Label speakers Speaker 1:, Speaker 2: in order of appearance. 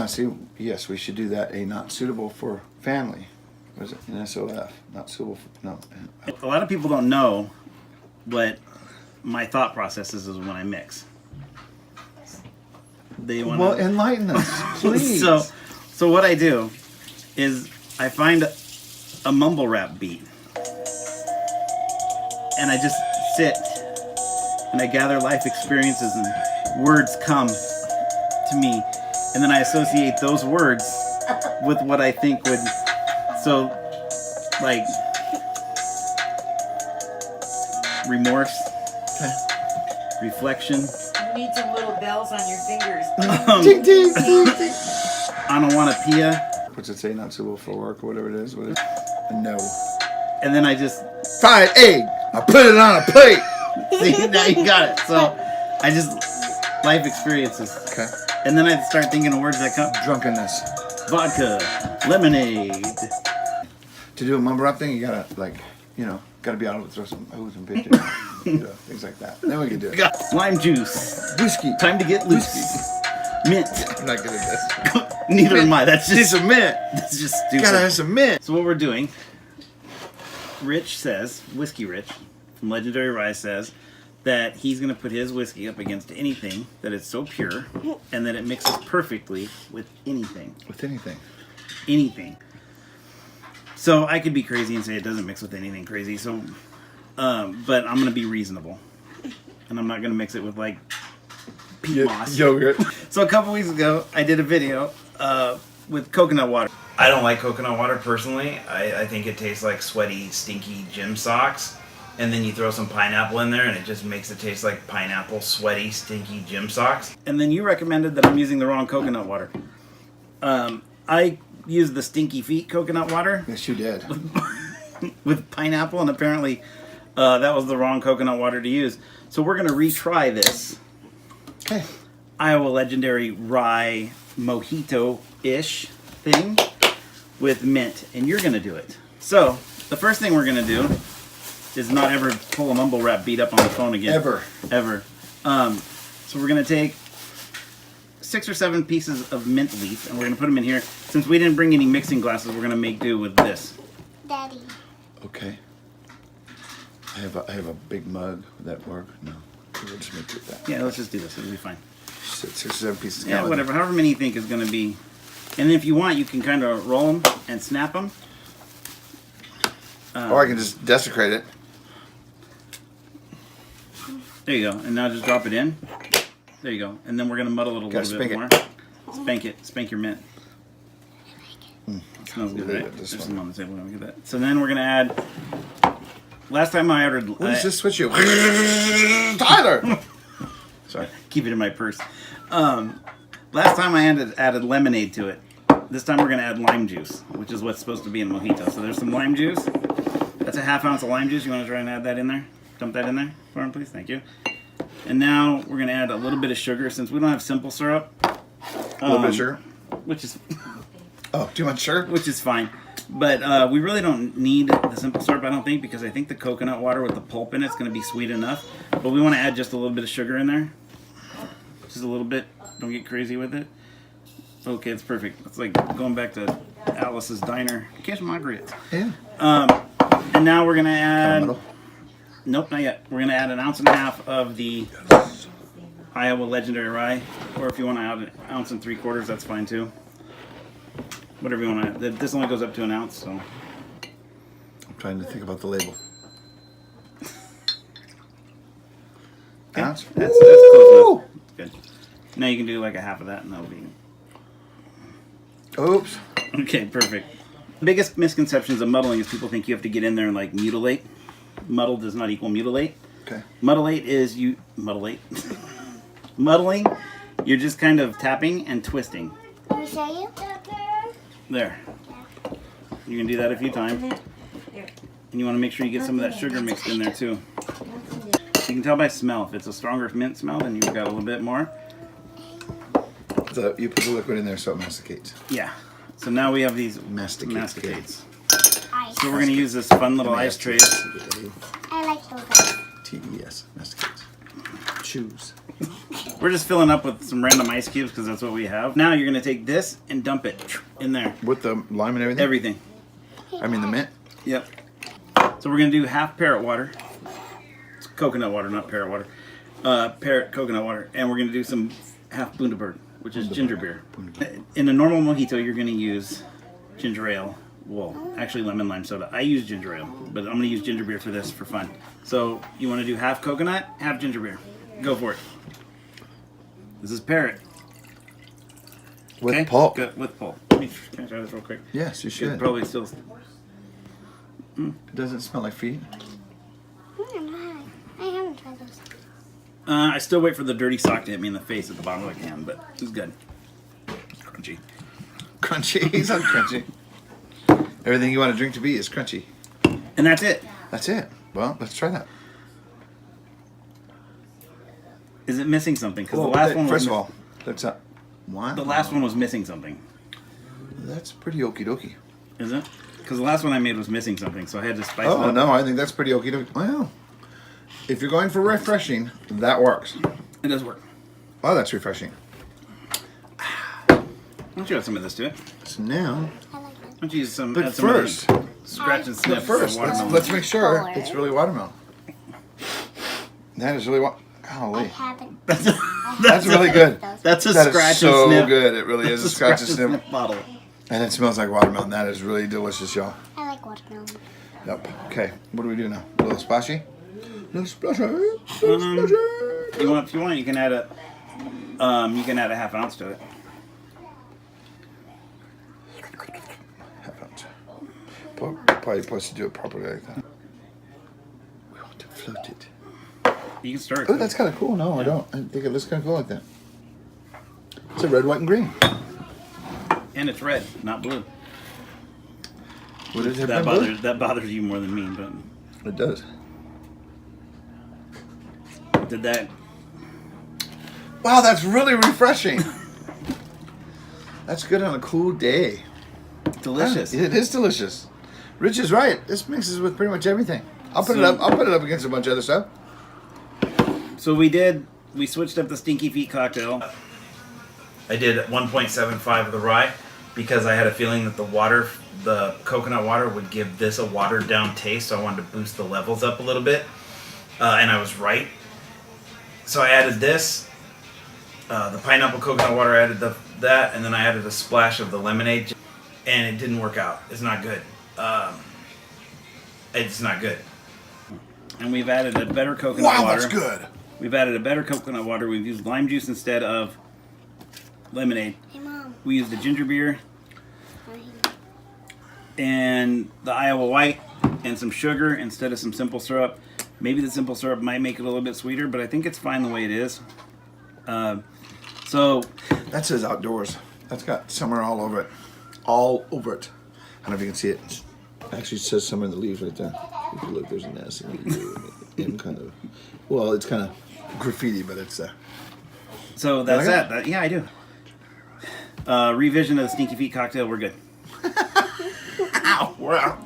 Speaker 1: Now, see, yes, we should do that. A not suitable for family. What is it? An SOF. Not suitable for, no.
Speaker 2: A lot of people don't know what my thought process is when I mix. They want
Speaker 1: Well, enlighten us, please.
Speaker 2: So what I do is I find a mumble rap beat, and I just sit and I gather life experiences and words come to me, and then I associate those words with what I think would, so like remorse, reflection.
Speaker 3: You need some little bells on your fingers.
Speaker 1: Ding, ding, ding, ding.
Speaker 2: Onomatopoeia.
Speaker 1: What's it say? Not suitable for work or whatever it is. What is it? No.
Speaker 2: And then I just
Speaker 1: Fried egg. I put it on a plate.
Speaker 2: see, now you got it. So I just life experiences.
Speaker 1: Okay.
Speaker 2: And then I start thinking of words that come.
Speaker 1: Drunkenness.
Speaker 2: Vodka, lemonade.
Speaker 1: To do a mumble rap thing, you gotta gotta be able to throw some O's and pitches, things like that. Then we can do it.
Speaker 2: Got lime juice.
Speaker 1: Whiskey.
Speaker 2: Time to get loose. Mint.
Speaker 1: I'm not good at this.
Speaker 2: Neither am I. That's
Speaker 1: Need
Speaker 2: just
Speaker 1: some mint.
Speaker 2: that's just stupid.
Speaker 1: Gotta have some mint.
Speaker 2: So what we're doing, Rich says, Whiskey Rich from Legendary Rye says that he's going to put his whiskey up against anything, that it's so pure, and that it mixes perfectly with anything.
Speaker 1: With anything.
Speaker 2: Anything. So I could be crazy and say it doesn't mix with anything crazy. So, but I'm going to be reasonable, and I'm not going to mix it with like peat moss.
Speaker 1: Yogurt.
Speaker 2: So a couple weeks ago, I did a video with coconut water. I don't like coconut water personally. I think it tastes like sweaty, stinky gym socks. And then you throw some pineapple in there and it just makes it taste like pineapple, sweaty, stinky gym socks. And then you recommended that I'm using the wrong coconut water. I used the stinky feet coconut water
Speaker 1: Yes, you did.
Speaker 2: with pineapple, and apparently that was the wrong coconut water to use. So we're going to retry this
Speaker 1: Okay.
Speaker 2: Iowa Legendary Rye Mojito-ish thing with mint, and you're going to do it. So the first thing we're going to do is not ever pull a mumble rap beat up on the phone again. Ever. So we're going to take 6 or 7 pieces of mint leaf, and we're going to put them in here. Since we didn't bring any mixing glasses, we're going to make do with this.
Speaker 4: Daddy.
Speaker 1: Okay. I have a big mug. Would that work? No. We'll just make it with that.
Speaker 2: Yeah, let's just do this. It'll be fine.
Speaker 1: 6 or 7 pieces.
Speaker 2: Yeah, whatever. However many you think is going to be. And then if you want, you can kind of roll them and snap them.
Speaker 1: Or I can just desecrate it.
Speaker 2: There you go. And now just drop it in. There you go. And then we're going to muddle it a little bit more. Spank it. Spank your mint. That smells good, right? There's some on the table. Look at that. So then we're going to add... Last time I ordered...
Speaker 1: What does this switch you? Tyler! Sorry.
Speaker 2: Keep it in my purse. Last time I added lemonade to it. This time we're going to add lime juice, which is what's supposed to be in mojito. So there's some lime juice. That's a ½ ounce of lime juice. You want to try and add that in there? Dump that in there for him, please. Thank you. And now we're going to add a little bit of sugar since we don't have simple syrup.
Speaker 1: A little bit of sugar?
Speaker 2: Which is...
Speaker 1: Oh, too much sugar?
Speaker 2: Which is fine. But we really don't need the simple syrup, I don't think, because I think the coconut water with the pulp in it is going to be sweet enough. But we want to add just a little bit of sugar in there. Just a little bit. Don't get crazy with it. Okay, it's perfect. It's like going back to Alice's Diner. Catch Margaret.
Speaker 1: Yeah.
Speaker 2: And now we're going to add...
Speaker 1: Caramel.
Speaker 2: Nope, not yet. We're going to add 1.5 ounces of the Iowa Legendary Rye. Or if you want to add 1.75 ounces, that's fine too. Whatever you want to add. This only goes up to 1 ounce, so...
Speaker 1: I'm trying to think about the label.
Speaker 2: Okay.
Speaker 1: Ounce?
Speaker 2: That's close enough. Good. Now you can do like a half of that and that'll be...
Speaker 1: Oops.
Speaker 2: Okay, perfect. The biggest misconceptions of muddling is people think you have to get in there and like mutilate. Muddle does not equal mutilate.
Speaker 1: Okay.
Speaker 2: Muddlate is you... Muddlate? Muddling, you're just kind of tapping and twisting.
Speaker 4: Can we show you?
Speaker 2: There. You can do that a few times. And you want to make sure you get some of that sugar mixed in there too. You can tell by smell. If it's a stronger mint smell, then you've got a little bit more.
Speaker 1: So you put the liquid in there so it masticates.
Speaker 2: Yeah. So now we have these
Speaker 1: Masticates.
Speaker 4: Ice.
Speaker 2: So we're going to use this fun little ice trays.
Speaker 4: I like those.
Speaker 1: TES. Masticates. Choose.
Speaker 2: We're just filling up with some random ice cubes because that's what we have. Now you're going to take this and dump it in there.
Speaker 1: With the lime and everything?
Speaker 2: Everything.
Speaker 1: I mean the mint?
Speaker 2: Yep. So we're going to do half parrot water. It's coconut water, not parrot water. Parrot coconut water. And we're going to do some half Bundaberg, which is ginger beer. In a normal mojito, you're going to use ginger ale. Well, actually lemon lime soda. I use ginger ale, but I'm going to use ginger beer for this for fun. So you want to do half coconut, half ginger beer. Go for it. This is parrot.
Speaker 1: With pulp.
Speaker 2: Good. With pulp. Let me try this real quick.
Speaker 1: Yes, you
Speaker 2: It's
Speaker 1: should.
Speaker 2: probably still.
Speaker 1: Doesn't it smell like feet?
Speaker 4: I haven't tried those.
Speaker 2: I still wait for the dirty sock to hit me in the face at the bottom of the can, but it's good. It's crunchy.
Speaker 1: Crunchy. He's not crunchy. Everything you want a drink to be is crunchy.
Speaker 2: And that's it.
Speaker 1: That's it. Well, let's try that.
Speaker 2: Is it missing something? Because
Speaker 1: Well,
Speaker 2: the last one was
Speaker 1: first of all, let's one.
Speaker 2: the last one was missing something.
Speaker 1: That's pretty okie dokie.
Speaker 2: Is it? Because the last one I made was missing something, so I had to spice it
Speaker 1: Oh
Speaker 2: up.
Speaker 1: no, I think that's pretty okie dokie. Well, if you're going for refreshing, that works.
Speaker 2: It does work.
Speaker 1: Oh, that's refreshing.
Speaker 2: Why don't you add some of this to it?
Speaker 1: So now,
Speaker 4: I like that.
Speaker 2: Why don't you use some?
Speaker 1: but
Speaker 2: add some of
Speaker 1: first,
Speaker 2: the scratch and sniff.
Speaker 1: first,
Speaker 2: of watermelon.
Speaker 1: let's make sure
Speaker 4: Forward.
Speaker 1: it's really watermelon. That is really
Speaker 4: I
Speaker 1: golly.
Speaker 4: haven't.
Speaker 1: That's really good.
Speaker 2: That's a
Speaker 1: That
Speaker 2: scratch
Speaker 1: is so
Speaker 2: and sniff.
Speaker 1: good. It really is a scratch and sniff.
Speaker 2: bottle.
Speaker 1: And it smells like watermelon. That is really delicious, y'all.
Speaker 4: I like watermelon.
Speaker 1: Yep. Okay, what do we do now? A little splashy? Little splashy. Little splashy.
Speaker 2: If you want, you can add a half ounce to it.
Speaker 1: Half ounce. Probably supposed to do it properly like that. We want to float it.
Speaker 2: You can stir it.
Speaker 1: Oh, that's kind of cool. No, I don't. I think it looks kind of cool like that. It's a red, white, and green.
Speaker 2: And it's red, not blue.
Speaker 1: Would it have
Speaker 2: That
Speaker 1: been blue?
Speaker 2: bothers you more than me, but
Speaker 1: It does.
Speaker 2: did that?
Speaker 1: Wow, that's really refreshing. That's good on a cool day.
Speaker 2: Delicious.
Speaker 1: It is delicious. Rich is right. This mixes with pretty much everything. I'll put it up against a bunch of other stuff.
Speaker 2: So we switched up the Stinky Feet cocktail. I did 1.75 of the rye because I had a feeling that the coconut water would give this a watered down taste, so I wanted to boost the levels up a little bit. And I was right. So I added this, the pineapple coconut water, I added that, and then I added a splash of the lemonade, and it didn't work out. It's not good. It's not good. And we've added a better coconut
Speaker 1: Wow,
Speaker 2: water.
Speaker 1: that's good.
Speaker 2: We've added a better coconut water. We've used lime juice instead of lemonade.
Speaker 4: Hey, Mom.
Speaker 2: We used the ginger beer
Speaker 4: Right.
Speaker 2: and the Iowa White and some sugar instead of some simple syrup. Maybe the simple syrup might make it a little bit sweeter, but I think it's fine the way it is. So
Speaker 1: That says outdoors. That's got summer all over it. All over it. I don't know if you can see it. It actually says summer in the leaves right there. If you look, there's an S in kind of. Well, it's kind of graffiti, but it's there.
Speaker 2: So that's
Speaker 1: like
Speaker 2: that. Yeah, I do. Revision of the Stinky Feet cocktail. We're good.
Speaker 1: Ow, we're out.